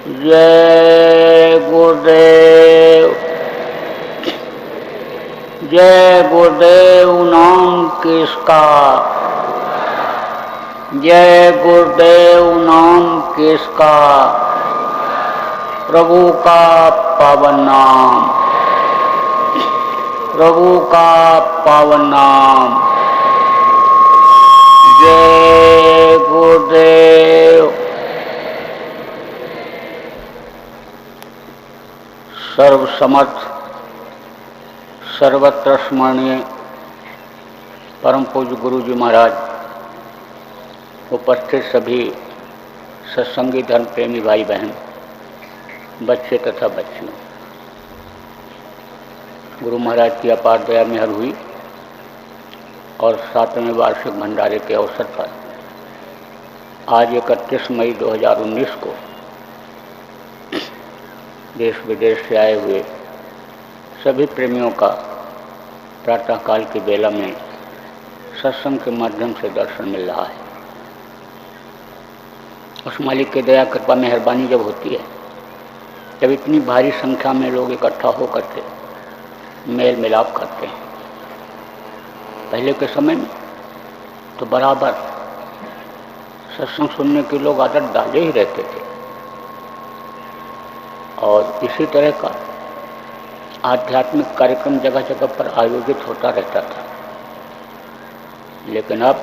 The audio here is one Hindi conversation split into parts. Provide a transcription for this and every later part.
जय गुरुदेव। जय गुरुदेव नाम किसका, जय गुरुदेव नाम किसका, प्रभु का पावन नाम, प्रभु का पावन नाम। जय गुरुदेव। सर्वसमर्थ सर्वत्र स्मरणीय परम पूज्य गुरु जी महाराज, उपस्थित सभी सत्संगी धर्म प्रेमी भाई बहन, बच्चे तथा बच्चियों, गुरु महाराज की अपार दया मेहर हुई और 7वें वार्षिक भंडारे के अवसर पर आज 31 मई 2019 को देश विदेश से आए हुए सभी प्रेमियों का प्रातःकाल की बेला में सत्संग के माध्यम से दर्शन मिल रहा है। उस मालिक की दया कृपा मेहरबानी जब होती है, जब इतनी भारी संख्या में लोग इकट्ठा होकर के मेल मिलाप करते हैं। पहले के समय में तो बराबर सत्संग सुनने के लोग आदत डाले ही रहते थे और इसी तरह का आध्यात्मिक कार्यक्रम जगह जगह पर आयोजित होता रहता था। लेकिन अब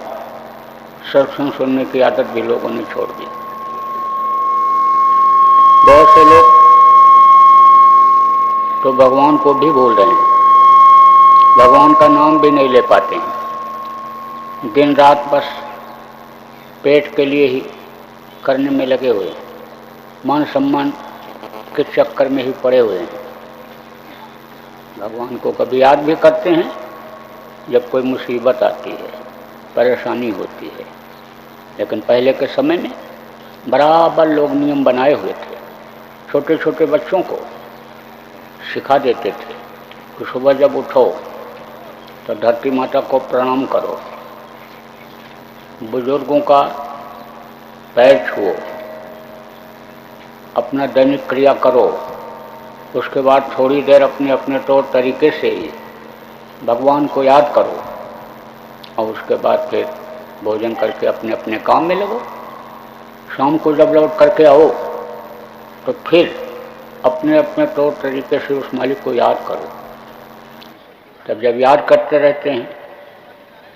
सत्संग सुनने की आदत भी लोगों ने छोड़ दी। बहुत से लोग तो भगवान को भी भूल रहे हैं, भगवान का नाम भी नहीं ले पाते हैं। दिन रात बस पेट के लिए ही करने में लगे हुए, मान सम्मान के चक्कर में ही पड़े हुए हैं। भगवान को कभी याद भी करते हैं जब कोई मुसीबत आती है, परेशानी होती है। लेकिन पहले के समय में बराबर लोग नियम बनाए हुए थे। छोटे छोटे बच्चों को सिखा देते थे कि सुबह जब उठो तो धरती माता को प्रणाम करो, बुजुर्गों का पैर छुओ, अपना दैनिक क्रिया करो। उसके बाद थोड़ी देर अपने अपने तौर तरीके से ही भगवान को याद करो और उसके बाद फिर भोजन करके अपने अपने काम में लगो। शाम को जब लौट करके आओ तो फिर अपने अपने तौर तरीके से उस मालिक को याद करो। तब जब याद करते रहते हैं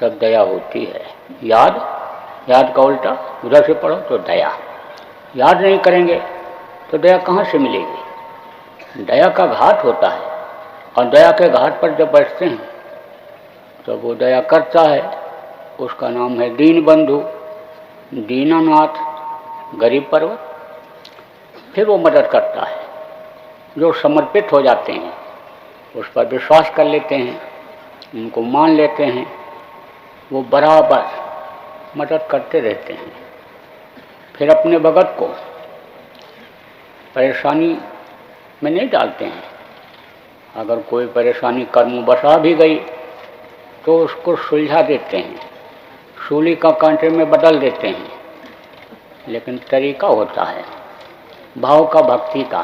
तब दया होती है। याद का उल्टा उधर से पढ़ो तो दया। याद नहीं करेंगे तो दया कहाँ से मिलेगी? दया का घाट होता है और दया के घाट पर जब बैठते हैं तो वो दया करता है। उसका नाम है दीन बंधु, दीनानाथ, गरीब पर्वत। फिर वो मदद करता है। जो समर्पित हो जाते हैं, उस पर विश्वास कर लेते हैं, उनको मान लेते हैं, वो बराबर मदद करते रहते हैं। फिर अपने भगत को परेशानी में नहीं डालते हैं। अगर कोई परेशानी कर्मवश आ भी गई तो उसको सुलझा देते हैं, सूली का कांटे में बदल देते हैं। लेकिन तरीका होता है भाव का, भक्ति का।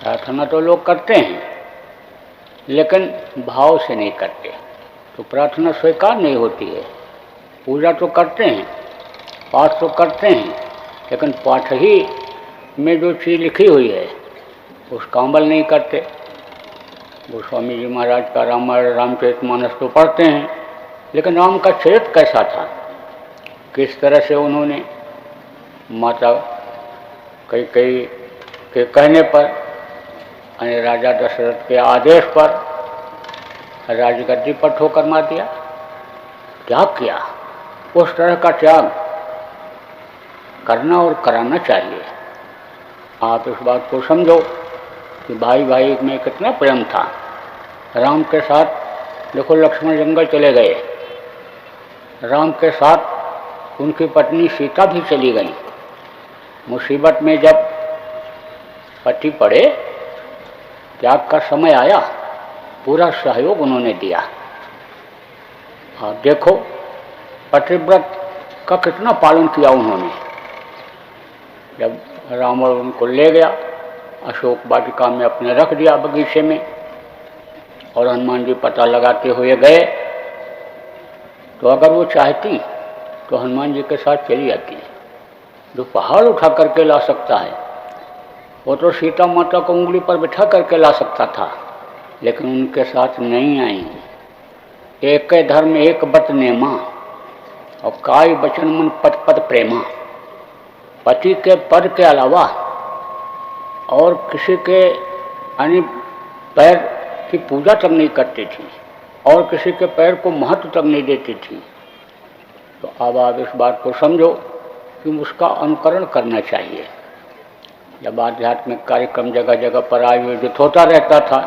प्रार्थना तो लोग करते हैं लेकिन भाव से नहीं करते तो प्रार्थना स्वीकार नहीं होती है। पूजा तो करते हैं, पाठ तो करते हैं, लेकिन पाठ ही में जो चीज़ लिखी हुई है उसका अमल नहीं करते। गोस्वामी जी महाराज का रामायण रामचरितमानस तो पढ़ते हैं, लेकिन राम का चरित्र कैसा था, किस तरह से उन्होंने माता कैकेयी के कहने पर यानी राजा दशरथ के आदेश पर राजगद्दी पर ठोकर मार दिया। त्याग किया। उस तरह का त्याग करना और कराना चाहिए। आप इस बात को समझो कि भाई भाई में कितना प्रेम था। राम के साथ देखो लक्ष्मण जंगल चले गए, राम के साथ उनकी पत्नी सीता भी चली गई। मुसीबत में जब पति पड़े, त्याग का समय आया, पूरा सहयोग उन्होंने दिया। आप देखो पतिव्रत का कितना पालन किया उन्होंने। जब रावण उनको ले गया, अशोक वाटिका में अपने रख दिया बगीचे में, और हनुमान जी पता लगाते हुए गए, तो अगर वो चाहती तो हनुमान जी के साथ चली आती। जो पहाड़ उठा करके ला सकता है वो तो सीता माता को उंगली पर बिठा करके ला सकता था, लेकिन उनके साथ नहीं आई। एक धर्म एक बत नेमा, और काय बचन मन पद पद प्रेमा। पति के पद के अलावा और किसी के यानी पैर की पूजा तक नहीं करती थी, और किसी के पैर को महत्व तक नहीं देती थी। तो अब आप इस बात को समझो कि उसका अनुकरण करना चाहिए। जब आध्यात्मिक कार्यक्रम जगह जगह पर आयोजित होता रहता था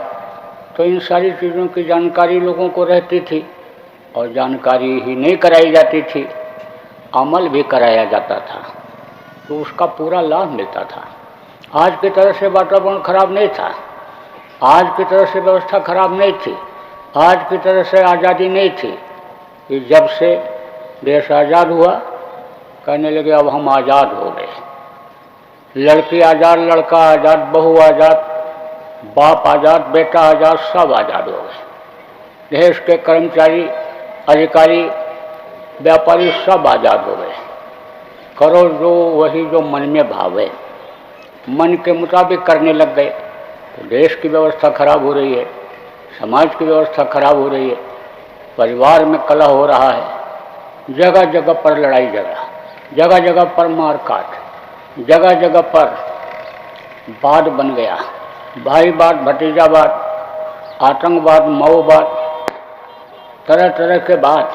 तो इन सारी चीज़ों की जानकारी लोगों को रहती थी, और जानकारी ही नहीं कराई जाती थी, अमल भी कराया जाता था, तो उसका पूरा लाभ मिलता था। आज की तरह से वातावरण खराब नहीं था, आज की तरह से व्यवस्था खराब नहीं थी, आज की तरह से आज़ादी नहीं थी कि जब से देश आज़ाद हुआ कहने लगे अब हम आज़ाद हो गए। लड़की आज़ाद, लड़का आज़ाद, बहू आज़ाद, बाप आज़ाद, बेटा आज़ाद, सब आज़ाद हो गए। देश के कर्मचारी, अधिकारी, व्यापारी सब आज़ाद हो गए। करो जो वही जो मन में भावे, मन के मुताबिक करने लग गए, तो देश की व्यवस्था खराब हो रही है, समाज की व्यवस्था खराब हो रही है, परिवार में कलह हो रहा है, जगह जगह पर लड़ाई झगड़ा, जगह जगह पर मार काट, जगह जगह पर वाद बन गया, भाईवाद, भतीजावाद, आतंकवाद, माओवाद, तरह तरह के बात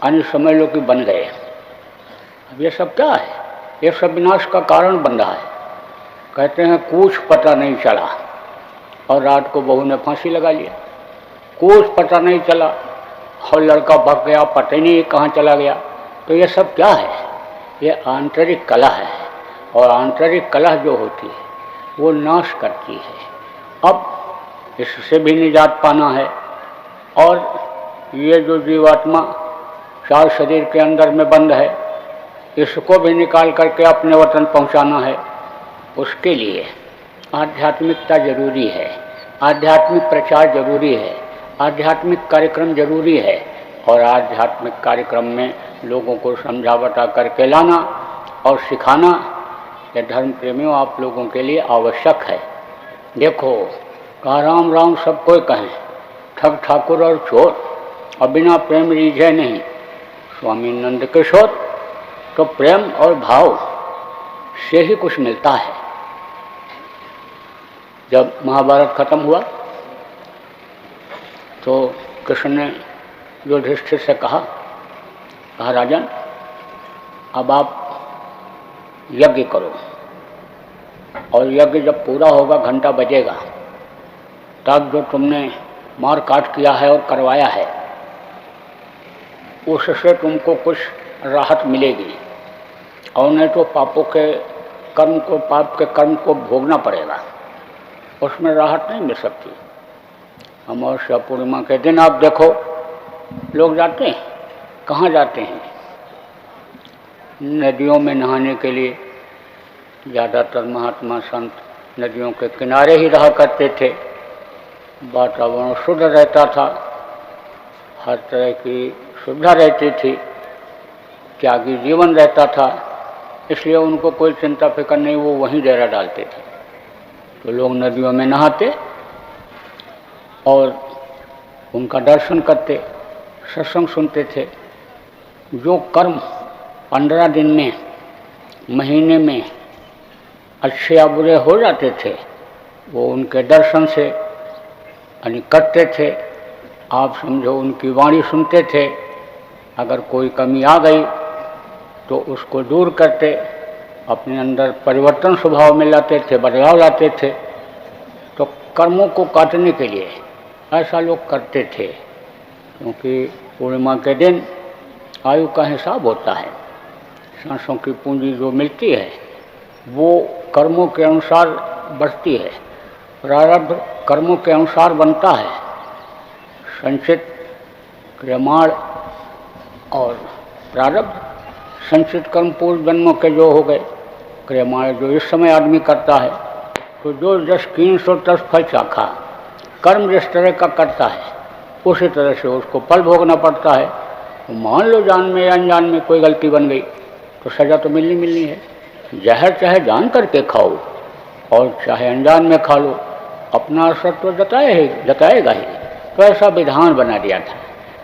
अन्य समझ लो कि बन गए। अब ये सब क्या है? ये सब विनाश का कारण बन रहा है। कहते हैं कुछ पता नहीं चला, और रात को बहू ने फांसी लगा लिया। कुछ पता नहीं चला और लड़का भाग गया, पता ही नहीं कहाँ चला गया। तो ये सब क्या है? ये आंतरिक कलह है, और आंतरिक कलह जो होती है वो नाश करती है। अब इससे भी निजात पाना है, और ये जो जीवात्मा 4 शरीर के अंदर में बंद है, इसको भी निकाल करके अपने वतन पहुंचाना है। उसके लिए आध्यात्मिकता जरूरी है, आध्यात्मिक प्रचार जरूरी है, आध्यात्मिक कार्यक्रम जरूरी है, और आध्यात्मिक कार्यक्रम में लोगों को समझा बता करके लाना और सिखाना ये धर्म प्रेमियों आप लोगों के लिए आवश्यक है। देखो, कहा राम राम सब कोई कहें, ठग ठाकुर और चोर, और बिना प्रेम रीझे नहीं। स्वामी नंद किशोर, तो प्रेम और भाव से ही कुछ मिलता है। जब महाभारत खत्म हुआ तो कृष्ण ने युधिष्ठिर से कहा राजन अब आप यज्ञ करो, और यज्ञ जब पूरा होगा, घंटा बजेगा, तब जो तुमने मार काट किया है और करवाया है उससे तुमको कुछ राहत मिलेगी, और नहीं तो पापों के कर्म को, पाप के कर्म को भोगना पड़ेगा, उसमें राहत नहीं मिल सकती। अमावस्या पूर्णिमा के दिन आप देखो लोग जाते हैं, कहाँ जाते हैं? नदियों में नहाने के लिए। ज़्यादातर महात्मा संत नदियों के किनारे ही रहा करते थे, वातावरण शुद्ध रहता था, हर तरह की सुविधा रहती थी, त्यागी जीवन रहता था, इसलिए उनको कोई चिंता फिक्र नहीं, वो वहीं डेरा डालते थे। तो लोग नदियों में नहाते और उनका दर्शन करते, सत्संग सुनते थे। जो कर्म 15 दिन में, महीने में अच्छे या बुरे हो जाते थे, वो उनके दर्शन से यानी करते थे। आप समझो उनकी वाणी सुनते थे, अगर कोई कमी आ गई तो उसको दूर करते, अपने अंदर परिवर्तन स्वभाव में लाते थे, बदलाव लाते थे। तो कर्मों को काटने के लिए ऐसा लोग करते थे, क्योंकि पूर्णिमा के दिन आयु का हिसाब होता है। सांसों की पूंजी जो मिलती है वो कर्मों के अनुसार बढ़ती है, प्रारब्ध कर्मों के अनुसार बनता है। संचित क्रियमाण और प्रारब्ध, संचित कर्म पूर्व जन्मों के जो हो गए क्रिया माया जो इस समय आदमी करता है, तो जो जस कीन सो तस फल चाखा, कर्म जिस तरह का करता है उसी तरह से उसको फल भोगना पड़ता है। तो मान लो जान में या अनजान में कोई गलती बन गई तो सज़ा तो मिलनी है। जहर चाहे जान करके खाओ और चाहे अनजान में खा लो, अपना असर तो जताएगा ही। तो ऐसा विधान बना दिया था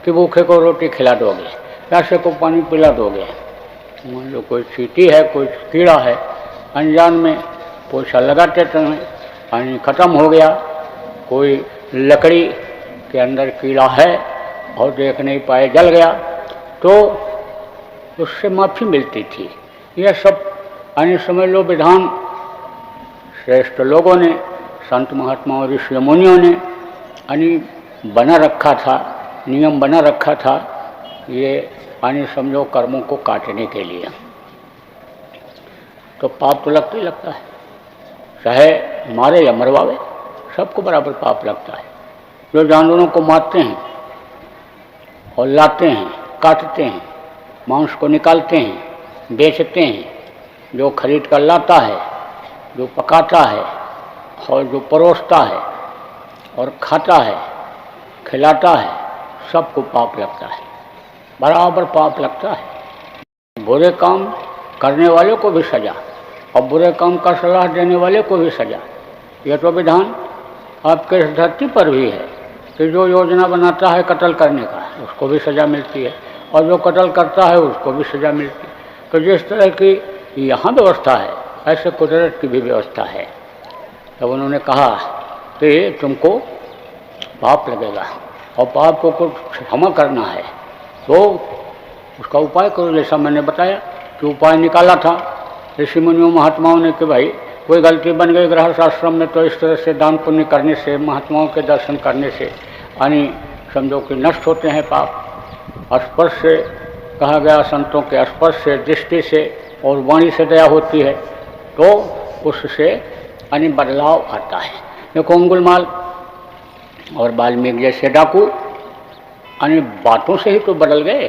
कि भूखे को रोटी खिला दोगे, प्यासे को पानी पिला दोगे। मान लो कोई चींटी है, कोई कीड़ा है, अनजान में पोछा लगाते समय पानी खत्म हो गया, कोई लकड़ी के अंदर कीड़ा है और देख नहीं पाए जल गया, तो उससे माफ़ी मिलती थी। यह सब अन्य समझ लो विधान श्रेष्ठ लोगों ने, संत महात्माओं ऋषि मुनियों ने बना रखा था, नियम बना रखा था, ये समझो कर्मों को काटने के लिए। तो पाप तो लगता ही लगता है, चाहे मारे या मरवावे, सबको बराबर पाप लगता है। जो जानवरों को मारते हैं और लाते हैं, काटते हैं, मांस को निकालते हैं, बेचते हैं, जो खरीद कर लाता है, जो पकाता है और जो परोसता है और खाता है, खिलाता है, सबको पाप लगता है, बराबर पाप लगता है। बुरे काम करने वाले को भी सजा और बुरे काम का सलाह देने वाले को भी सजा। यह तो विधान आपके इस धरती पर भी है कि जो योजना बनाता है कत्ल करने का, उसको भी सज़ा मिलती है, और जो कत्ल करता है उसको भी सज़ा मिलती है। तो जिस तरह की यहाँ व्यवस्था है, ऐसे कुदरत की भी व्यवस्था है। तब उन्होंने कहा कि तुमको पाप लगेगा और पाप को कुछ क्षमा करना है, तो उसका उपाय करो। जैसा मैंने बताया कि उपाय निकाला था ऋषि मुनियों महात्माओं ने कि भाई कोई गलती बन गई गृहस्थ आश्रम में, तो इस तरह से दान पुण्य करने से, महात्माओं के दर्शन करने से समझो कि नष्ट होते हैं पाप। स्पर्श से कहा गया, संतों के स्पर्श से, दृष्टि से और वाणी से दया होती है, तो उससे बदलाव आता है। देखो अंगुलमाल और वाल्मीकि जैसे डाकू बातों से ही तो बदल गए,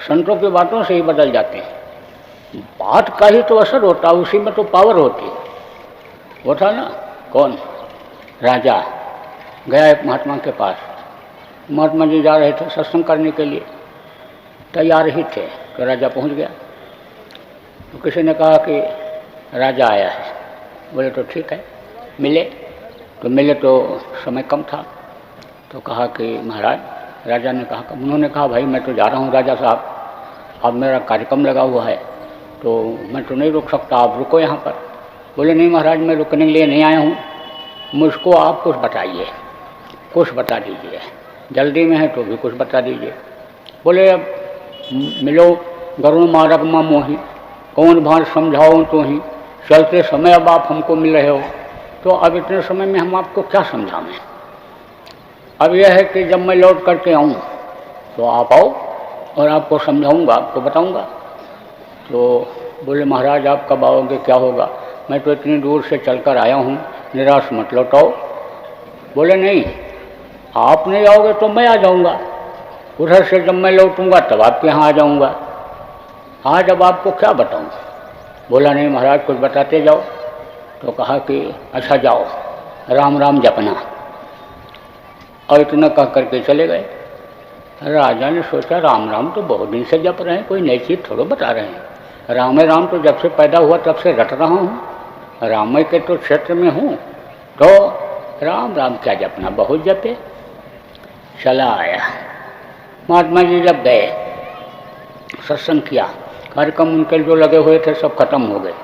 संतों की बातों से ही बदल जाते हैं। बात का ही तो असर होता है, उसी में तो पावर होती है। वो था ना, कौन राजा गया एक महात्मा के पास, महात्मा जी जा रहे थे सत्संग करने के लिए, तैयार ही थे तो राजा पहुंच गया। तो किसी ने कहा कि राजा आया है। बोले तो ठीक है, मिले। तो मिले तो समय कम था, तो कहा कि महाराज, राजा ने कहा, उन्होंने कहा भाई मैं तो जा रहा हूँ राजा साहब, अब मेरा कार्यक्रम लगा हुआ है तो मैं तो नहीं रुक सकता, आप रुको यहाँ पर। बोले नहीं महाराज, मैं रुकने के लिए नहीं आया हूँ, मुझको आप कुछ बताइए, कुछ बता दीजिए, जल्दी में है तो भी कुछ बता दीजिए। बोले अब मिलो गरुण मारक माँ मोही, कौन भार समझाओ तो ही, चलते समय अब आप हमको मिल रहे हो, तो अब इतने समय में हम आपको क्या समझाएं। अब यह है कि जब मैं लौट करके आऊँ तो आप आओ और आपको समझाऊंगा, आपको बताऊंगा। तो बोले महाराज आप कब आओगे, क्या होगा, मैं तो इतनी दूर से चलकर आया हूँ, निराश मत लौटाओ। बोले नहीं, आप नहीं आओगे तो मैं आ जाऊंगा, उधर से जब मैं लौटूंगा तब आपके यहाँ आ जाऊंगा। आज अब आपको क्या बताऊं। बोला नहीं महाराज कुछ बताते जाओ। तो कहा कि अच्छा जाओ राम राम जपना, और इतना कह करके चले गए। राजा ने सोचा राम राम तो बहुत दिन से जप रहे हैं, कोई नई चीज़ थोड़ा बता रहे हैं। राम तो जब से पैदा हुआ तब से रट रहा हूँ, रामय के तो क्षेत्र में हूँ, तो राम राम क्या जपना, बहुत जपे। चला आया। महात्मा जी जब गए, सत्संग किया, कार्यक्रम उनके जो लगे हुए थे सब खत्म हो गए,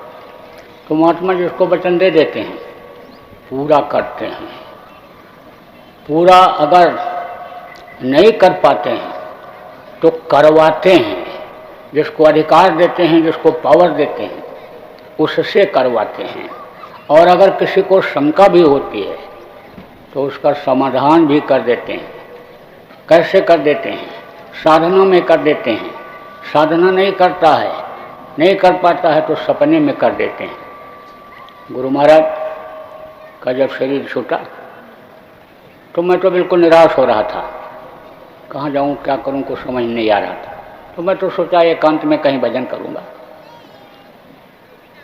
तो महात्मा जी उसको वचन दे देते हैं, पूरा करते हैं। पूरा अगर नहीं कर पाते हैं तो करवाते हैं, जिसको अधिकार देते हैं, जिसको पावर देते हैं, उससे करवाते हैं। और अगर किसी को शंका भी होती है तो उसका समाधान भी कर देते हैं। कैसे कर देते हैं? साधना में कर देते हैं। साधना नहीं करता है, नहीं कर पाता है तो सपने में कर देते हैं। गुरु महाराज का जब शरीर छूटा तो मैं तो बिल्कुल निराश हो रहा था, कहाँ जाऊँ, क्या करूँ, कुछ समझ नहीं आ रहा था। तो मैं तो सोचा एकांत में कहीं भजन करूँगा।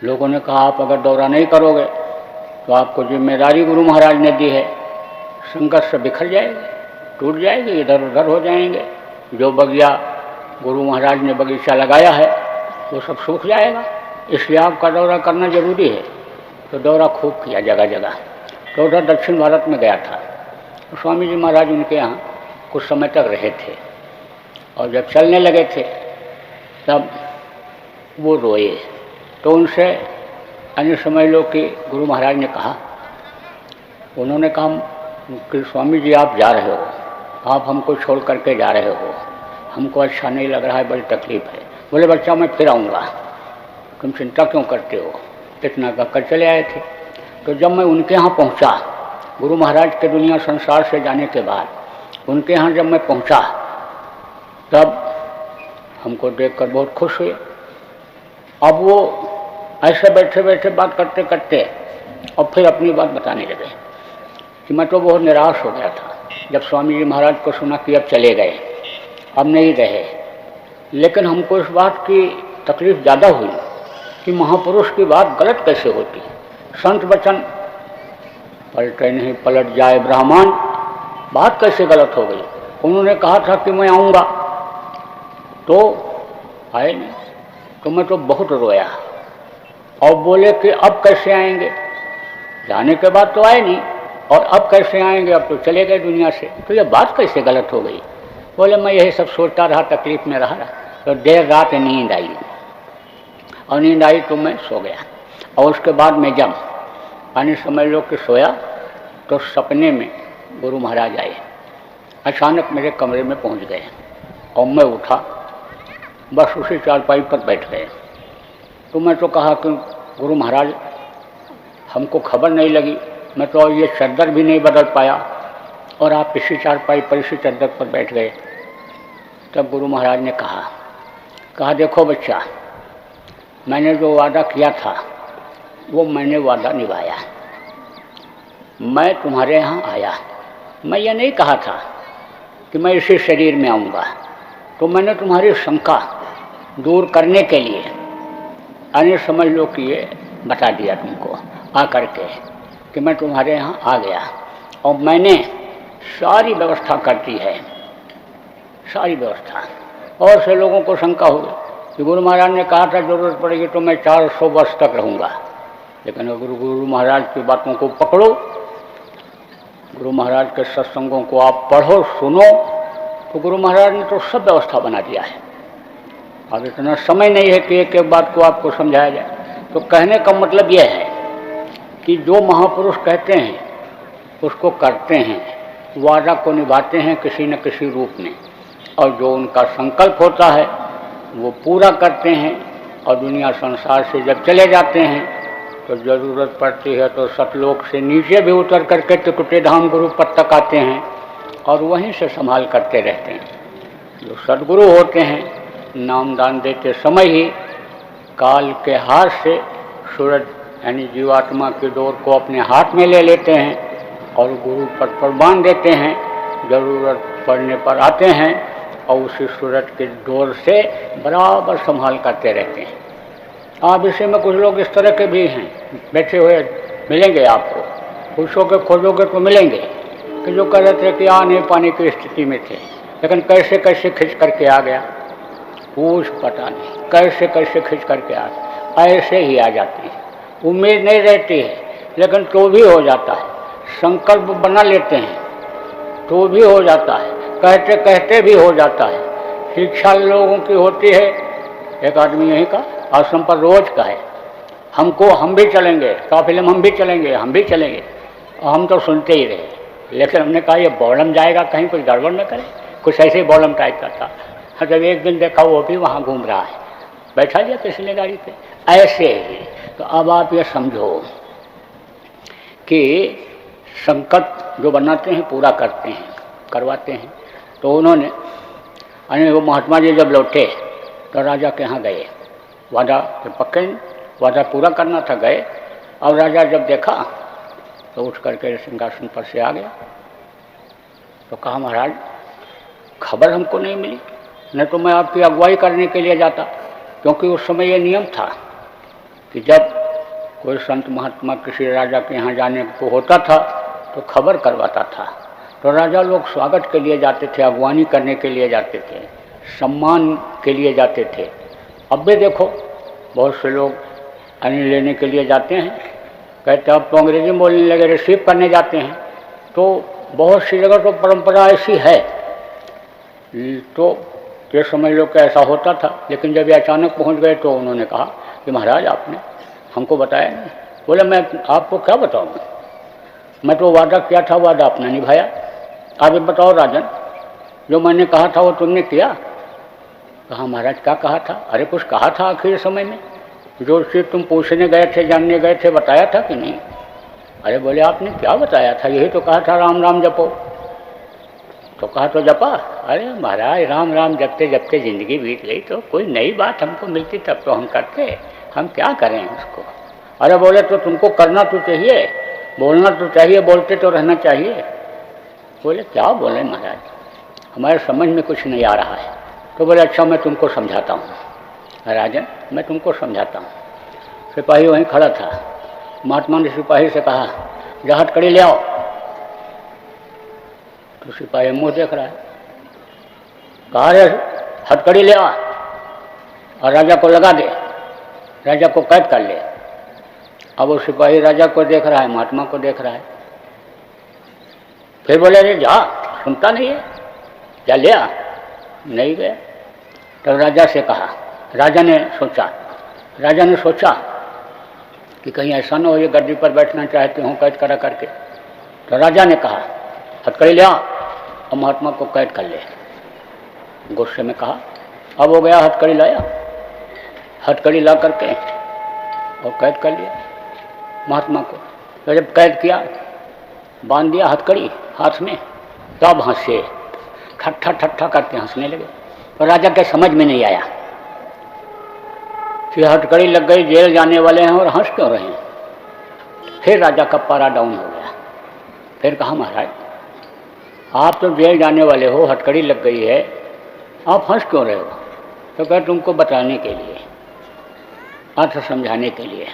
लोगों ने कहा आप अगर दौरा नहीं करोगे तो आपको जिम्मेदारी गुरु महाराज ने दी है, संगत से बिखर जाएगी, टूट जाएगी, इधर उधर हो जाएंगे, जो बगिया गुरु महाराज ने बगीचा लगाया है वो सब सूख जाएगा, इसलिए आपका दौरा करना जरूरी है। तो दौरा खूब किया जगह जगह। तो उधर दक्षिण भारत में गया था, तो स्वामी जी महाराज उनके यहाँ कुछ समय तक रहे थे, और जब चलने लगे थे तब वो रोए। तो उनसे अन्य समझ लो कि गुरु महाराज ने कहा, उन्होंने कहा कि स्वामी जी आप जा रहे हो, आप हमको छोड़ करके जा रहे हो, हमको अच्छा नहीं लग रहा है, बड़ी तकलीफ़ है। बोले बच्चा मैं फिर आऊँगा, तुम चिंता क्यों करते हो, इतना कहकर चले आए थे। तो जब मैं उनके यहाँ पहुँचा, गुरु महाराज के दुनिया संसार से जाने के बाद उनके यहाँ जब मैं पहुँचा तब हमको देखकर बहुत खुश हुए। अब वो ऐसे बैठे बैठे बात करते करते और फिर अपनी बात बताने लगे कि मैं तो बहुत निराश हो गया था जब स्वामी जी महाराज को सुना कि अब चले गए, अब नहीं रहे, लेकिन हमको इस बात की तकलीफ़ ज़्यादा हुई कि महापुरुष की बात गलत कैसे होती। संत वचन पलटे नहीं पलट जाए ब्राह्मण, बात कैसे गलत हो गई। उन्होंने कहा था कि मैं आऊँगा तो आए नहीं, तो मैं तो बहुत रोया और बोले कि अब कैसे आएंगे, जाने के बाद तो आए नहीं और अब कैसे आएंगे, अब तो चले गए दुनिया से, तो ये बात कैसे गलत हो गई। बोले मैं यही सब सोचता रहा, तकलीफ़ में रहा, तो देर रात नींद आई और नींद आई तो मैं सो गया। और उसके बाद मैं जब पानी समझ लो कि सोया तो सपने में गुरु महाराज आए, अचानक मेरे कमरे में पहुंच गए और मैं उठा, बस उसी चारपाई पर बैठ गए। तो मैं तो कहा कि गुरु महाराज हमको खबर नहीं लगी, मैं तो ये चादर भी नहीं बदल पाया और आप इसी चारपाई पर इसी चादर पर बैठ गए। तब गुरु महाराज ने कहा देखो बच्चा, मैंने जो वादा किया था वो मैंने वादा निभाया। मैं तुम्हारे यहाँ आया, मैं ये नहीं कहा था कि मैं इसी शरीर में आऊँगा, तो मैंने तुम्हारी शंका दूर करने के लिए अन्य समझ लो कि ये बता दिया तुमको आ करके कि मैं तुम्हारे यहाँ आ गया और मैंने सारी व्यवस्था कर दी है, सारी व्यवस्था। और से लोगों को शंका हो गई कि गुरु महाराज ने कहा था जरूरत पड़ेगी तो मैं 400 वर्ष तक रहूँगा, लेकिन अगर गुरु महाराज की बातों को पकड़ो, गुरु महाराज के सत्संगों को आप पढ़ो सुनो, तो गुरु महाराज ने तो सब व्यवस्था बना दिया है। अब इतना समय नहीं है कि एक एक बात को आपको समझाया जाए। तो कहने का मतलब यह है कि जो महापुरुष कहते हैं उसको करते हैं, वादा को निभाते हैं किसी न किसी रूप में, और जो उनका संकल्प होता है वो पूरा करते हैं। और दुनिया संसार से जब चले जाते हैं तो ज़रूरत पड़ती है तो सतलोक से नीचे भी उतर करके त्रिकुटी धाम गुरु पद तक आते हैं और वहीं से संभाल करते रहते हैं। जो सद्गुरु होते हैं नामदान देते समय ही काल के हाथ से सूरज यानी जीवात्मा की डोर को अपने हाथ में ले लेते हैं और गुरु पद पर बांध देते हैं, ज़रूरत पड़ने पर आते हैं और उसी सूरज की डोर से बराबर संभाल करते रहते हैं। आप इसी में कुछ लोग इस तरह के भी हैं, बैठे हुए मिलेंगे आपको, पूछोगे खोजोगे तो मिलेंगे कि जो कह रहे थे कि आ नहीं पाने की स्थिति में थे, लेकिन कैसे कैसे खिंच करके आ गया, पूछ पता नहीं कैसे कैसे खिंच करके आ गया, ऐसे ही आ जाती है। उम्मीद नहीं रहती है लेकिन तो भी हो जाता है, संकल्प बना लेते हैं तो भी हो जाता है, कहते कहते भी हो जाता है। शिक्षा लोगों की होती है, एक आदमी यहीं का आश्रम पर रोज का है, हम भी चलेंगे, काफिले में हम भी चलेंगे, हम भी चलेंगे, और हम तो सुनते ही रहे। लेकिन हमने कहा ये बॉलम जाएगा कहीं कुछ गड़बड़ न करे, कुछ ऐसे ही बॉलम टाइप का था। हाँ, जब एक दिन देखा वो भी वहाँ घूम रहा है, बैठा लिया किसी ने गाड़ी पे, ऐसे ही। तो अब आप ये समझो कि संकट जो बनाते हैं पूरा करते हैं, करवाते हैं। तो उन्होंने यानी वो महात्मा जी जब लौटे तो राजा के यहाँ गए, वादा के पक्के वादा पूरा करना था, गए। और राजा जब देखा तो उठ करके सिंहासन पर से आ गया। तो कहा महाराज खबर हमको नहीं मिली, नहीं तो मैं आपकी अगुवाई करने के लिए जाता, क्योंकि उस समय ये नियम था कि जब कोई संत महात्मा किसी राजा के यहाँ जाने को होता था तो खबर करवाता था, तो राजा लोग स्वागत के लिए जाते थे, अगवानी करने के लिए जाते थे, सम्मान के लिए जाते थे। अब भी देखो बहुत से लोग अन्न लेने के लिए जाते हैं, कहते अब तो अंग्रेजी बोलने लगे, रिसीव करने जाते हैं। तो बहुत सी जगह तो परंपरा ऐसी है, तो ये समझ लो कि ऐसा होता था। लेकिन जब ये अचानक पहुंच गए तो उन्होंने कहा कि महाराज आपने हमको बताया नहीं। बोले मैं आपको क्या बताऊँ, मैं तो वादा किया था, वादा अपना निभाया। आप ये बताओ राजन, जो मैंने कहा था वो तुमने किया? कहा महाराज क्या कहा था? अरे कुछ कहा था आखिर समय में, जो चीज़ तुम पूछने गए थे, जानने गए थे, बताया था कि नहीं? अरे बोले आपने क्या बताया था? यही तो कहा था राम राम जपो। तो कहा तो जपा। अरे महाराज राम राम जपते जपते ज़िंदगी बीत गई, तो कोई नई बात हमको मिलती तब तो हम करते, हम क्या करें उसको। अरे बोले तो तुमको करना तो चाहिए, बोलना तो चाहिए, बोलते तो रहना चाहिए। बोले क्या बोले महाराज, हमारे समझ में कुछ नहीं आ रहा है। तो बोले अच्छा मैं तुमको समझाता हूँ राजन, मैं तुमको समझाता हूँ। सिपाही वहीं खड़ा था, महात्मा ने सिपाही से कहा जा हथकड़ी ले आओ। तो सिपाही मुँह देख रहा है, कहा रे हथकड़ी ले आ और राजा को लगा दे, राजा को कैद कर ले। अब वो सिपाही राजा को देख रहा है, महात्मा को देख रहा है। फिर बोले अरे जा, सुनता नहीं है, जा ले आ। नहीं गया। तब राजा से कहा, राजा ने सोचा कि कहीं ऐसा ना हो ये गद्दी पर बैठना चाहते हों कैद करा करके। तो राजा ने कहा हथकड़ी ले आ और महात्मा को कैद कर ले। गुस्से में कहा, अब हो गया, हथकड़ी लाया, हथकड़ी ला करके और कैद कर लिया महात्मा को। तो जब कैद किया, बांध दिया हथकड़ी हाथ में, तब हंसे, ठट्ठा ठट्ठा करके हंसने लगे। और राजा के समझ में नहीं आया कि हथकड़ी लग गई, जेल जाने वाले हैं और हंस क्यों रहे हैं। फिर राजा का पारा डाउन हो गया। फिर कहा महाराज आप तो जेल जाने वाले हो, हथकड़ी लग गई है, आप हंस क्यों रहे हो? तो कह तुमको बताने के लिए, अर्थ समझाने के लिए।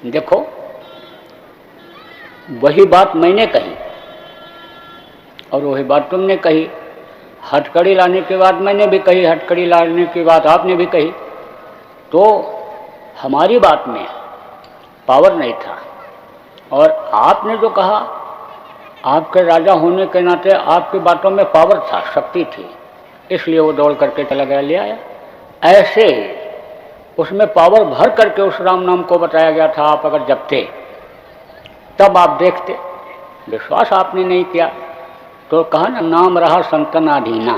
देखो वही बात मैंने कही और वही बात तुमने कही, हथकड़ी लाने के बाद मैंने भी कही, हथकड़ी लाने के बाद आपने भी कही। तो हमारी बात में पावर नहीं था और आपने जो कहा, आपके राजा होने के नाते आपकी बातों में पावर था, शक्ति थी, इसलिए वो दौड़ करके चला गया, ले आया। ऐसे ही उसमें पावर भर करके उस राम नाम को बताया गया था। आप अगर जपते तब आप देखते, विश्वास आपने नहीं किया। तो कहा ना, नाम रहा संतन अधीना,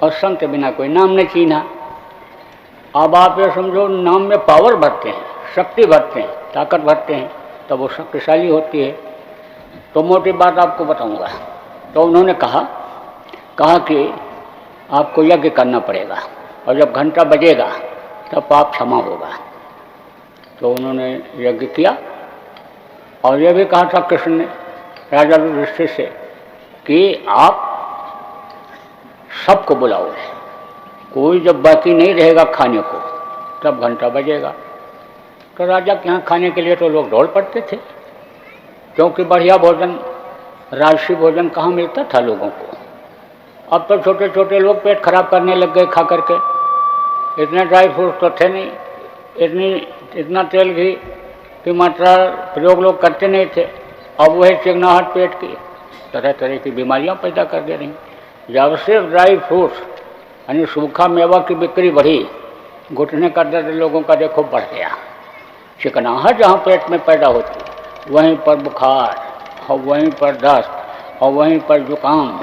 और संत बिना कोई नाम नहीं चीन्हा। अब आप ये समझो नाम में पावर भरते हैं, शक्ति भरते हैं, ताकत भरते हैं, तब वो शक्तिशाली होती है। तो मोटी बात आपको बताऊंगा। तो उन्होंने कहा कि आपको यज्ञ करना पड़ेगा और जब घंटा बजेगा तब पाप क्षमा होगा। तो उन्होंने यज्ञ किया और यह भी कहा था कृष्ण ने राजा युधिष्ठिर से कि आप सबको बुलाओ, कोई जब बाकी नहीं रहेगा खाने को तब घंटा बजेगा। तो राजा के यहाँ खाने के लिए तो लोग दौड़ पड़ते थे, क्योंकि बढ़िया भोजन, राजसी भोजन कहाँ मिलता था लोगों को। अब तो छोटे छोटे लोग पेट खराब करने लग गए खा करके, इतने ड्राई फ्रूट तो थे नहीं, इतना तेल घी की मात्रा प्रयोग लोग करते नहीं थे। अब वही चिकनाहट पेट की तरह तरह की बीमारियां पैदा कर दे रही। जब से ड्राई फ्रूट्स यानी सूखा मेवा की बिक्री बढ़ी, घुटने का दर्द लोगों का देखो बढ़ गया। चिकनाहट जहाँ पेट में पैदा होती, वहीं पर बुखार और वहीं पर दस्त और वहीं पर जुकाम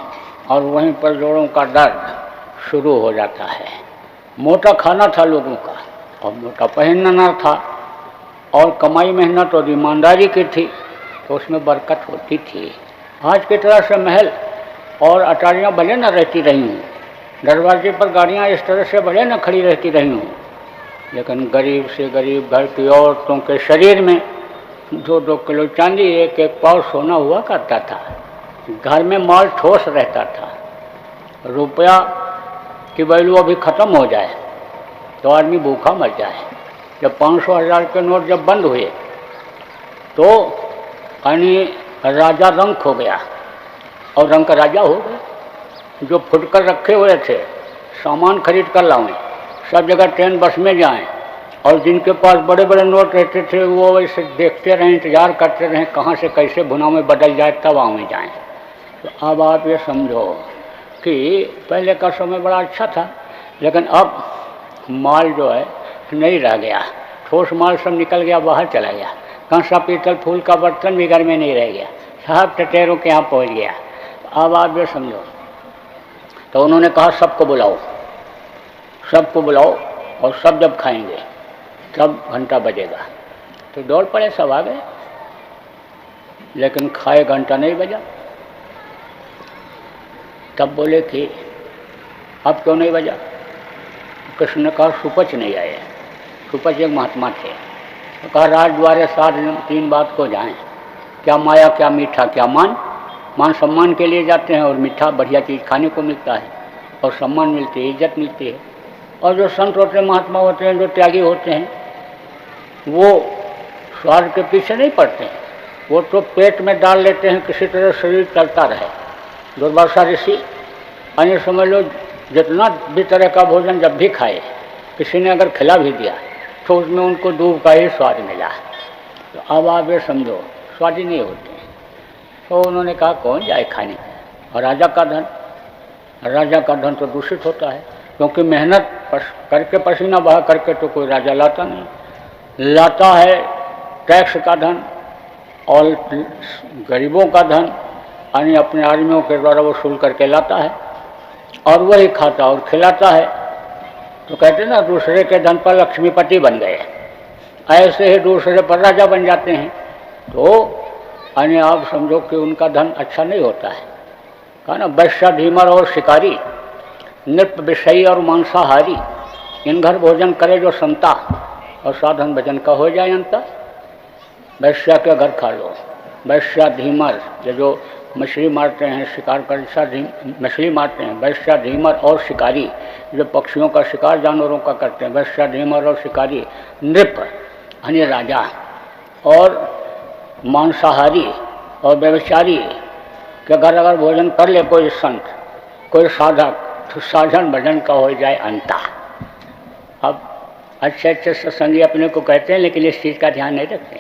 और वहीं पर जोड़ों का दर्द शुरू हो जाता है। मोटा खाना था लोगों का और मोटा पहनना था, और कमाई मेहनत और ईमानदारी की थी, तो उसमें बरकत होती थी। आज की तरह से महल और अटारियाँ भले न रहती रही हूँ, दरवाजे पर गाड़ियाँ इस तरह से भले न खड़ी रहती रही हूँ, लेकिन गरीब से गरीब घर की औरतों के शरीर में 2-2 किलो चांदी, 1-1 पाव सोना हुआ करता था। घर में माल ठोस रहता था। रुपया की वैल्यू अभी ख़त्म हो जाए तो आदमी भूखा मर जाए। जब 500-1000 के नोट जब बंद हुए तो यानी राजा रंग खो गया और रंग का राजा हो गए। जो फुटकर रखे हुए थे सामान खरीद कर लाएं, सब जगह ट्रेन बस में जाएं, और जिनके पास बड़े बड़े नोट रहते थे वो ऐसे देखते रहें, इंतजार करते रहें कहाँ से कैसे भुना में बदल जाए तब आवे जाएं। तो अब आप ये समझो कि पहले का समय बड़ा अच्छा था, लेकिन अब माल जो है नहीं रह गया, ठोस माल सब निकल गया, बाहर चला गया। कंसा पीतल फूल का बर्तन भी घर में नहीं रह गया, सब टटेरों के यहाँ पहुँच गया। अब आप ये समझो। तो उन्होंने कहा सबको बुलाओ, सबको बुलाओ, और सब जब खाएंगे तब घंटा बजेगा। तो दौड़ पड़े, सब आ गए, लेकिन खाए घंटा नहीं बजा। तब बोले कि अब क्यों नहीं बजा? कृष्ण ने कहा सुपच नहीं आए। सुपच एक महात्मा थे। तो कहा राज द्वारे 3 बात को जाएं, क्या माया क्या मीठा क्या मान। मान सम्मान के लिए जाते हैं, और मीठा बढ़िया चीज़ खाने को मिलता है, और सम्मान मिलती है, इज्जत मिलती है। और जो संत होते हैं, महात्मा होते हैं, जो त्यागी होते हैं, वो स्वार्थ के पीछे नहीं पड़ते हैं, वो तो पेट में डाल लेते हैं, किसी तरह शरीर चलता रहे। दुर्वासा ऋषि अन्य समझ लो जितना भी तरह का भोजन जब भी खाए, किसी ने अगर खिला भी दिया तो उसमें उनको दूध का ही स्वाद मिला। तो अब आप ये समझो स्वाद ही नहीं होते। तो उन्होंने कहा कौन जाए खाने। और राजा का धन तो दूषित होता है, क्योंकि मेहनत करके पसीना बहा करके तो कोई राजा लाता नहीं। लाता है टैक्स का धन और गरीबों का धन, यानी अपने आदमियों के द्वारा वसूल करके लाता है, और वही खाता और खिलाता है। तो कहते हैं ना दूसरे के धन पर लक्ष्मीपति बन गए, ऐसे ही दूसरे पर राजा बन जाते हैं। तो यानी आप समझो कि उनका धन अच्छा नहीं होता है। कहा ना वैश्य धीमर और शिकारी, नृप विषयी और मांसाहारी, इन घर भोजन करे जो संता, और साधन भजन का हो जाए अंता। वैश्या के घर खा लो, वैश्या धीमर जो मछली मारते हैं, शिकार कर मछली मारते हैं, वैश्या धीमर और शिकारी जो पक्षियों का शिकार जानवरों का करते हैं, वैश्या धीमर और शिकारी, नृप यानी राजा, और मांसाहारी और व्यभिचारी के घर अगर भोजन कर ले कोई संत, कोई साधक, तो साधन भजन का हो जाए अंता। अब अच्छे अच्छे सत्संगी अपने को कहते हैं, लेकिन इस चीज़ का ध्यान नहीं रखते।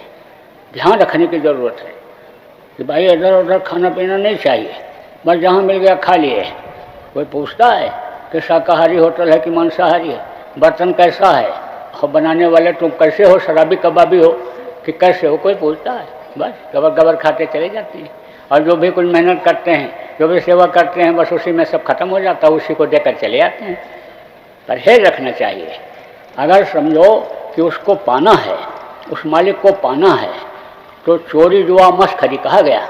ध्यान रखने की ज़रूरत है कि भाई इधर उधर खाना पीना नहीं चाहिए, बस जहाँ मिल गया खा लिए। कोई पूछता है कि शाकाहारी होटल है कि मांसाहारी है, बर्तन कैसा है, और बनाने वाले तुम कैसे हो, शराबी कबाबी हो कि कैसे हो, कोई पूछता है? बस गबर गबर खाते चले जाते हैं। और जो भी कुछ मेहनत करते हैं, जो भी सेवा करते हैं, बस उसी में सब खत्म हो जाता है, उसी को देकर चले आते हैं। परहेज रखना चाहिए। अगर समझो कि उसको पाना है, उस मालिक को पाना है, तो चोरी जुआ मस्खरी कहा गया।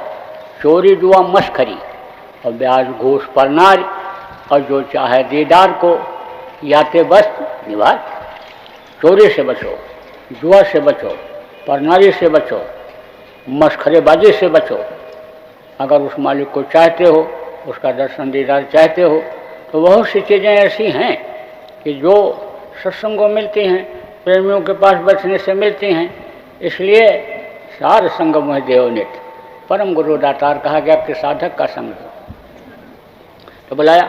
चोरी जुआ मस्खरी और ब्याज घूस पर नार, और जो चाहे दीदार को याते बस निवार। चोरी से बचो, जुआ से बचो, परनारी से बचो, मस्खरेबाजी से बचो। अगर उस मालिक को चाहते हो, उसका दर्शन दीदार चाहते हो, तो बहुत सी चीज़ें ऐसी हैं कि जो सत्संगों मिलती हैं, प्रेमियों के पास बैठने से मिलती हैं। इसलिए सार संग मोह देव नित, परम गुरु दातार कहा गया कि साधक का संग। तो बुलाया,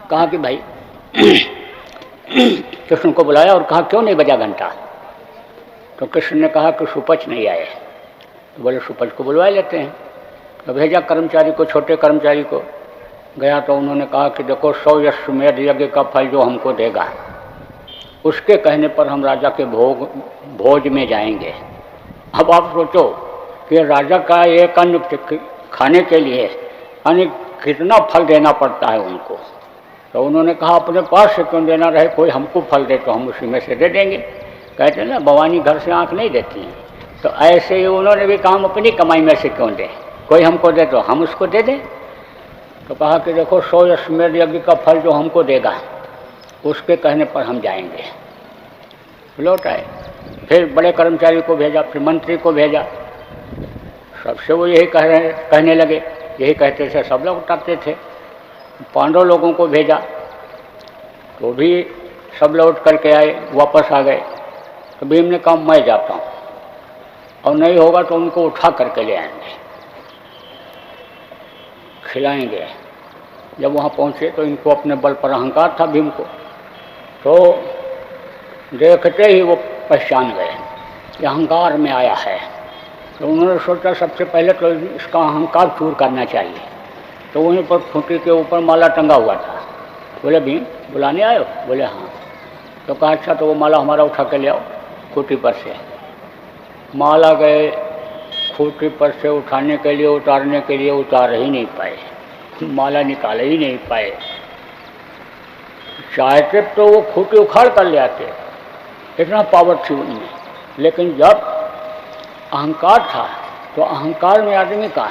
कहा कि भाई कृष्ण को बुलाया और कहा क्यों नहीं बजा घंटा। तो कृष्ण ने कहा कि सुपच नहीं आए। तो बोले सुपच को बुलवा लेते हैं। तो भेजा कर्मचारी को, छोटे कर्मचारी को। गया तो उन्होंने कहा कि देखो 100 अश्वमेध यज्ञ का फल जो हमको देगा, उसके कहने पर हम राजा के भोज में जाएंगे। अब आप सोचो कि राजा का एक अन्न खाने के लिए यानी कितना फल देना पड़ता है उनको। तो उन्होंने कहा अपने पास से क्यों देना रहे, कोई हमको फल दे तो हम उसी में से दे देंगे। कहते ना भवानी घर से आँख नहीं देती है। तो ऐसे ही उन्होंने भी कहा हम अपनी कमाई में से क्यों दें, कोई हमको दे तो हम उसको दे दें। तो कहा कि देखो 100 अश्वमेध यज्ञ का फल जो हमको देगा, उसके कहने पर हम जाएंगे। लौट आए। फिर बड़े कर्मचारी को भेजा, फिर मंत्री को भेजा। सबसे वो यही कहने लगे, यही कहते थे, सब लोग उठाते थे। पांडव लोगों को भेजा तो भी सब लौट करके आए, वापस आ गए। तो भीम ने कहा मैं जाता हूँ। और नहीं होगा तो उनको उठा करके ले आएंगे, खिलाएंगे। जब वहाँ पहुँचे तो इनको अपने बल पर अहंकार था भीम को, तो देखते ही वो पहचान गए कि अहंकार में आया है। तो उन्होंने सोचा सबसे पहले तो इसका अहंकार चूर करना चाहिए। तो वहीं पर खूंटी के ऊपर माला टंगा हुआ था। बोले भीम बुलाने आए हो? बोले हाँ। तो कहा अच्छा तो वो माला हमारा उठा के ले आओ खूंटी पर से। माला गए खूंटी पर से उठाने के लिए, उतारने के लिए उतार ही नहीं पाए, माला निकाल ही नहीं पाए। चाहते तो वो खूंटी उखाड़ कर ले आते, इतना पावर थी उनमें। लेकिन जब अहंकार था तो अहंकार में आदमी का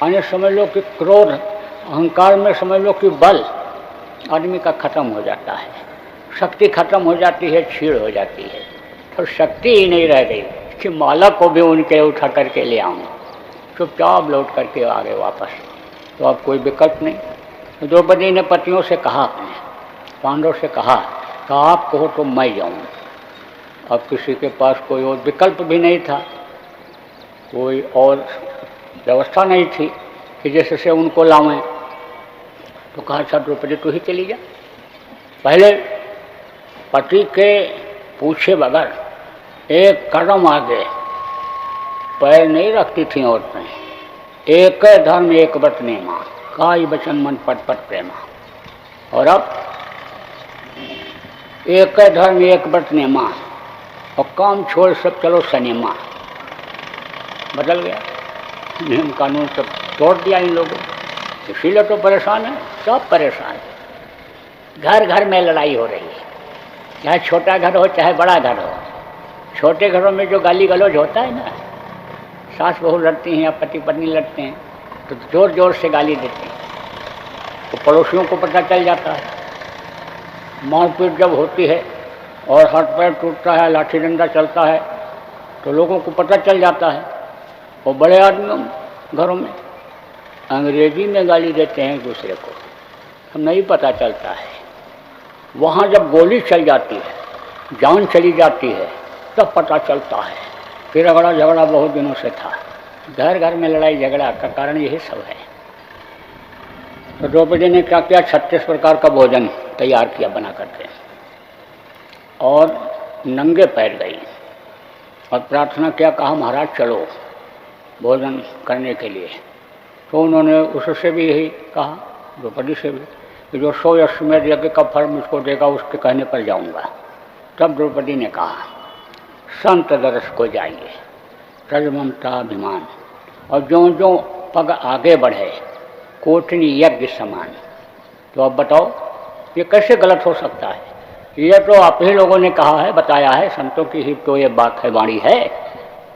आने समझ लो कि क्रोध, अहंकार में समझ लो कि बल आदमी का खत्म हो जाता है, शक्ति खत्म हो जाती है, छीड़ हो जाती है। तो शक्ति ही नहीं रह गई कि माला को भी उनके उठा करके ले आऊँ। चुपचाप लौट करके आ गए वापस। तो अब कोई विकल्प नहीं। तो द्रौपदी ने पतियों से कहा, अपने पांडवों से कहा कि आप कहो तो मैं जाऊँ। अब किसी के पास कोई और विकल्प भी नहीं था, कोई और व्यवस्था नहीं थी कि जैसे से उनको लावें। तो कहा अच्छा द्रौपदी तू ही चली जा। पहले पति के पूछे बगैर एक कदम आगे पैर नहीं रखती थी औरतें। एक धर्म एक व्रत नेमा, काई बचन मन पट पट प्रेमा। और अब एक धर्म एक व्रत नेमा और काम छोड़ सब चलो सिनेमा। बदल गया नियम कानून, सब तोड़ दिया इन लोगों। इसीलिए तो परेशान है, सब परेशान है। घर घर में लड़ाई हो रही है, चाहे छोटा घर हो चाहे बड़ा घर हो। छोटे घरों में जो गाली गलौज होता है ना, सास बहू लड़ती हैं या पति पत्नी लड़ते हैं तो जोर जोर से गाली देते हैं, तो पड़ोसियों को पता चल जाता है। मारपीट जब होती है और हाथ पैर टूटता है, लाठी डंडा चलता है, तो लोगों को पता चल जाता है। और बड़े आदमियों घरों में अंग्रेजी में गाली देते हैं एक दूसरे को, हम नहीं पता चलता है। वहाँ जब गोली चल जाती है, जान चली जाती है, तब पता चलता है। फिर रगड़ा झगड़ा बहुत दिनों से था। घर घर में लड़ाई झगड़ा का कारण यही सब है। तो द्रौपदी ने क्या किया, 36 प्रकार का भोजन तैयार किया बना करके, और नंगे पैर गई और प्रार्थना किया, कहा महाराज चलो भोजन करने के लिए। तो उन्होंने उससे भी यही कहा, द्रौपदी से भी, कि जो 100 अश्वमेध यज्ञ का फल मुझको देगा उसके कहने पर जाऊंगा। तब द्रौपदी ने कहा संत दर्श को जाइए, रज ममता अभिमान, और जो जो पग आगे बढ़े कोटनी यज्ञ समान। तो अब बताओ ये कैसे गलत हो सकता है? ये तो आप ही लोगों ने कहा है, बताया है, संतों की ही तो ये बात है, वाणी है।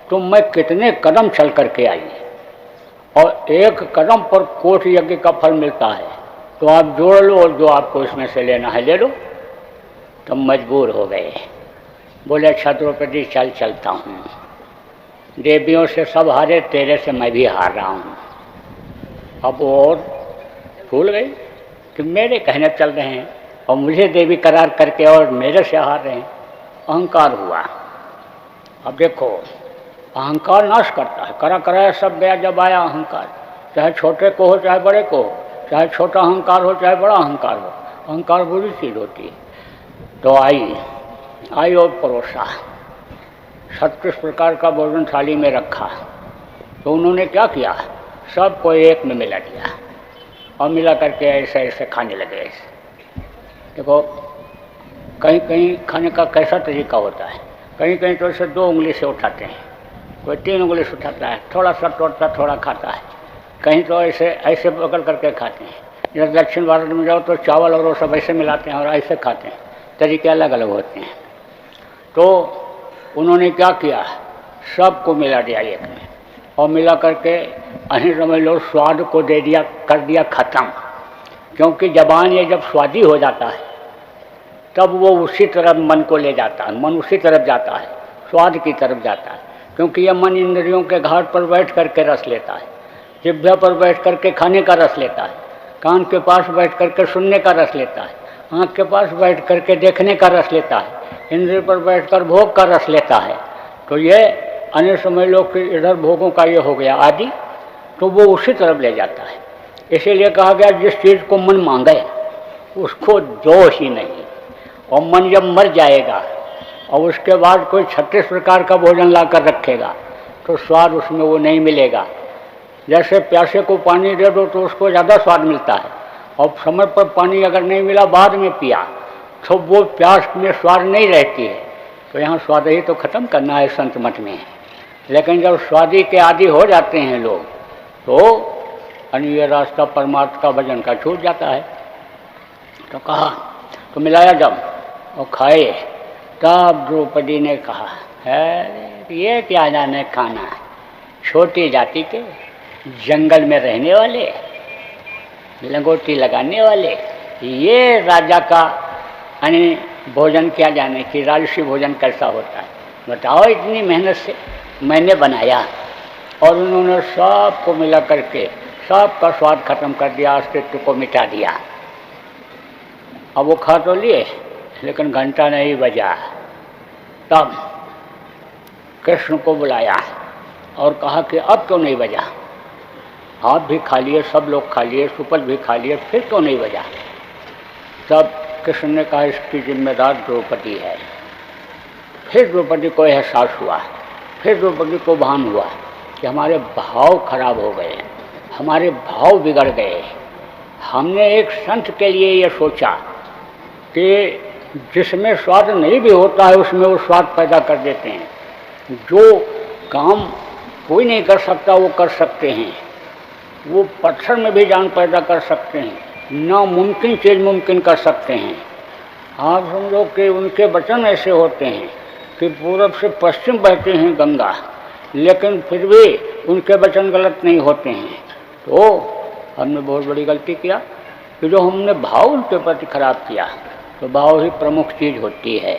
तो मैं कितने कदम चल करके आई और एक कदम पर कोट यज्ञ का फल मिलता है, तो आप जोड़ लो और जो आपको इसमें से लेना है ले लो। तो मजबूर हो गए, बोले अच्छा द्रौपदी चल चलता हूँ, देवियों से सब हारे, तेरे से मैं भी हार रहा हूँ। अब और भूल गई कि मेरे कहने चल रहे हैं और मुझे देवी करार करके और मेरे से हार रहे हैं। अहंकार हुआ। अब देखो अहंकार नाश करता है, करा कराया सब गया। जब आया अहंकार, चाहे छोटे को हो चाहे बड़े को हो, चाहे छोटा अहंकार हो चाहे बड़ा अहंकार हो, अहंकार बुरी चीज़ होती है। तो आई और परोसा, 36 प्रकार का भोजन थाली में रखा। तो उन्होंने क्या किया, सबको एक में मिला दिया और मिला करके ऐसे ऐसे खाने लगे। देखो कहीं कहीं खाने का कैसा तरीका होता है, कहीं कहीं तो इसे 2 उंगली से उठाते हैं, कोई 3 उंगली से उठाता है, थोड़ा सा तोड़ता थोड़ा खाता है, कहीं तो ऐसे ऐसे पकड़ करके खाते हैं। जब दक्षिण भारत में जाओ तो चावल और वो सब ऐसे मिलाते हैं और ऐसे खाते हैं, तरीके अलग अलग होते हैं। तो उन्होंने क्या किया, सबको मिला दिया एक में, और मिला करके अहीं समझ लो स्वाद को दे दिया, कर दिया ख़त्म। क्योंकि जबान ये जब स्वादी हो जाता है तब वो उसी तरफ मन को ले जाता है, मन उसी तरफ जाता है, स्वाद की तरफ जाता है। क्योंकि यह मन इंद्रियों के घाट पर बैठ करके रस लेता है, जिह्वा पर बैठ करके खाने का रस लेता है, कान के पास बैठ करके सुनने का रस लेता है, आँख के पास बैठ करके देखने का रस लेता है, इंद्रिय पर बैठकर भोग का रस लेता है। तो ये अन्य समझ लो कि इधर भोगों का ये हो गया आदि, तो वो उसी तरफ ले जाता है। इसीलिए कहा गया जिस चीज़ को मन मांगे उसको दो ही नहीं। और मन जब मर जाएगा और उसके बाद कोई 36 प्रकार का भोजन ला कर रखेगा तो स्वाद उसमें वो नहीं मिलेगा। जैसे प्यासे को पानी दे दो तो उसको ज़्यादा स्वाद मिलता है, और समय पर पानी अगर नहीं मिला बाद में पिया तो वो प्यास में स्वाद नहीं रहती है। तो यहाँ स्वाद ही तो खत्म करना है संत मत में। लेकिन जब स्वादी के आदि हो जाते हैं लोग तो अन्य रास्ता परमार्थ का भजन का छूट जाता है। तो कहा तो मिलाया जब और खाए, तब द्रौपदी ने कहा है ये क्या जाने खाना, छोटी जाति के, जंगल में रहने वाले, लंगोटी लगाने वाले, ये राजा का यानी भोजन क्या जाने कि राजसी भोजन कैसा होता है। बताओ, इतनी मेहनत से मैंने बनाया और उन्होंने सबको मिला करके सबका स्वाद खत्म कर दिया, अस्तित्व को मिटा दिया। अब वो खा तो लिए लेकिन घंटा नहीं बजा। तब कृष्ण को बुलाया और कहा कि अब क्यों नहीं बजा, आप भी खा लिए, सब लोग खा लिए, सुपल भी खा लिए, फिर क्यों नहीं बजा। तब कृष्ण ने कहा इसकी जिम्मेदार द्रौपदी है। फिर द्रौपदी को एहसास हुआ, फिर द्रौपदी को भान हुआ कि हमारे भाव खराब हो गए, हमारे भाव बिगड़ गए। हमने एक संत के लिए ये सोचा कि जिसमें स्वाद नहीं भी होता है उसमें वो स्वाद पैदा कर देते हैं। जो काम कोई नहीं कर सकता वो कर सकते हैं, वो पत्थर में भी जान पैदा कर सकते हैं, नामुमकिन चीज़ मुमकिन कर सकते हैं। आप समझो कि उनके वचन ऐसे होते हैं कि पूरब से पश्चिम बहते हैं गंगा, लेकिन फिर भी उनके वचन गलत नहीं होते हैं। तो हमने बहुत बड़ी गलती किया कि जो हमने भाव उनके प्रति खराब किया। तो भाव ही प्रमुख चीज़ होती है।